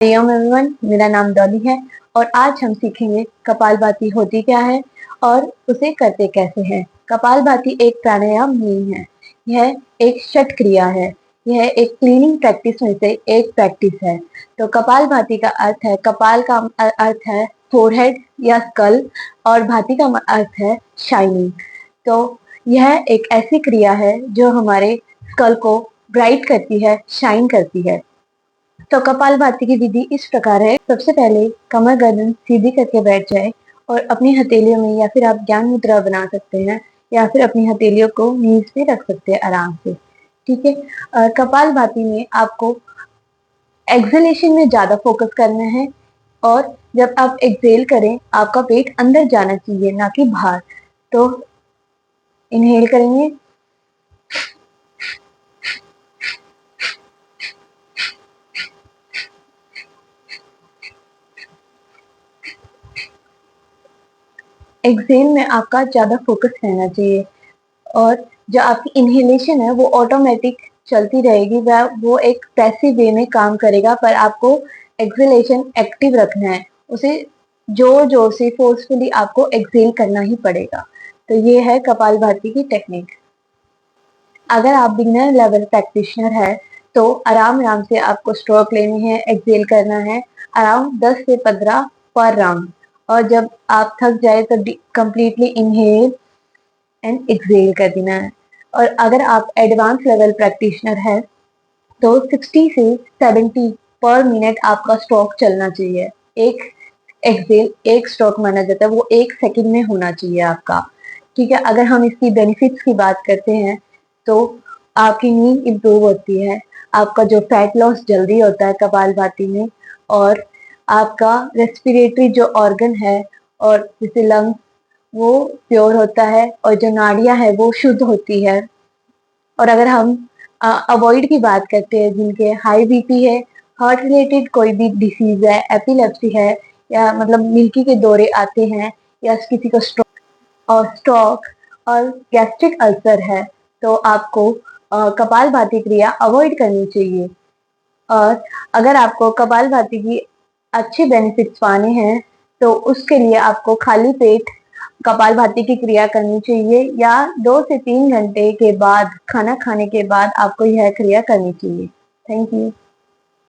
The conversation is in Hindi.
हरिओम एवरीवन, मेरा नाम डॉली है और आज हम सीखेंगे कपालभाति होती क्या है और उसे करते कैसे हैं। कपालभाति एक प्राणायाम नहीं है, यह एक षट क्रिया है। यह एक क्लीनिंग प्रैक्टिस में से एक प्रैक्टिस है। तो कपालभाति का अर्थ है, कपाल का अर्थ है फोरहेड या स्कल और भाति का अर्थ है शाइनिंग। तो यह एक ऐसी क्रिया है जो हमारे स्कल को ब्राइट करती है, शाइन करती है। तो कपालभाति की विधि इस प्रकार है। सबसे पहले कमर गर्दन सीधी करके बैठ जाए और अपनी हथेलियों में, या फिर आप ज्ञान मुद्रा बना सकते हैं या फिर अपनी हथेलियों को नीज पे रख सकते हैं आराम से। ठीक है। कपालभाति में आपको एक्सहेलेशन में ज्यादा फोकस करना है और जब आप एक्सहेल करें आपका पेट अंदर जाना चाहिए, ना कि बाहर। तो इनहेल करेंगे, एक्सहेल में आपका ज्यादा फोकस रहना चाहिए और जो आपकी इनहेलेशन है वो ऑटोमेटिक चलती रहेगी, वह वो एक पैसिव वे में काम करेगा, पर आपको एक्सहेलेशन एक्टिव रखना है। उसे जोर जोर से फोर्सफुली आपको एक्सहेल करना ही पड़ेगा। तो ये है कपालभाति की टेक्निक। अगर आप बिगिनर लेवल प्रैक्टिशनर है तो आराम आराम से आपको स्ट्रोक लेनी है, एक्सहेल करना है अराउंड 10 से 15 पर राउंड। और जब आप थक जाए तो कंप्लीटली इनहेल एंड एक्सहेल कर देना है। और अगर आप एडवांस लेवल प्रैक्टिशनर है तो 60 से 70 पर मिनट आपका स्ट्रोक चलना चाहिए। एक एक्सहेल एक स्ट्रोक माना जाता है, वो 1 सेकंड में होना चाहिए आपका। ठीक है। अगर हम इसकी बेनिफिट्स की बात करते हैं तो आपकी नींद इम्प्रूव होती है, आपका जो फैट लॉस जल्दी होता है कपालभाति में, और आपका रेस्पिरेटरी जो ऑर्गन है और जैसे लंग्स वो प्योर होता है और जो नाड़ियां है वो शुद्ध होती है। और अगर हम अवॉइड की बात करते हैं, जिनके हाई बीपी है, हार्ट रिलेटेड कोई भी डिसीज है, एपिलेप्सी है, या मतलब मिल्की के दौरे आते हैं, या किसी को स्ट्रोक और गैस्ट्रिक अल्सर है, तो आपको कपालभाति क्रिया अवॉइड करनी चाहिए। और अगर आपको कपालभाति की अच्छे बेनिफिट्स पाने हैं तो उसके लिए आपको खाली पेट कपालभाति की क्रिया करनी चाहिए, या 2 से 3 घंटे के बाद, खाना खाने के बाद आपको यह क्रिया करनी चाहिए। Thank you.